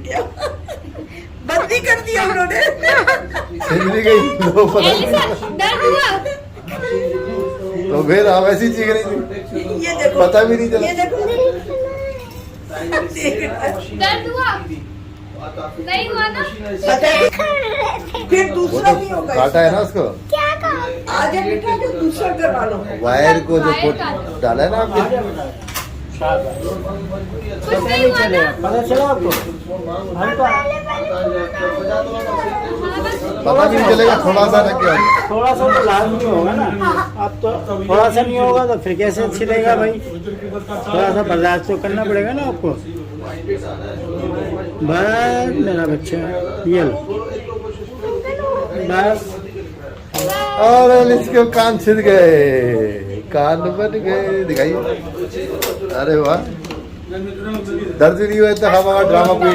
क्या बंदी कर दिया उन्होंने। छिल भी गई तो पता नहीं। एलिसा दर्द हुआ? तो फिर आप ऐसी चीख रही थी, ये देखो, पता भी नहीं चला। ये देखो दर्द हुआ? नहीं हुआ ना? पता है। फिर वो दूसरा तो भी होगा काटा है ना उसको, आज बेटा जो दूसरा करवा लो। वायर को जो वायर काटा। डाला है ना आपने, कुछ नहीं हुआ ना? पता चला आपको? पता भी नहीं चलेगा, थोड़ा सा लग गया। थोड़ा सा तो लाजमी होगा ना। अब तो थोड़ा सा नहीं होगा तो फिर कैसे छिलेगा भाई? थोड़ा सा बर्दाश्त तो करना पड़ेगा ना आपको। बस मेरा बच्चा, ये लो बस। और इसके कान छिद गए, कान बन गए, दिखाइए। अरे वाह, दर्द भी नहीं हुआ, इतना हवा ड्रामा कोई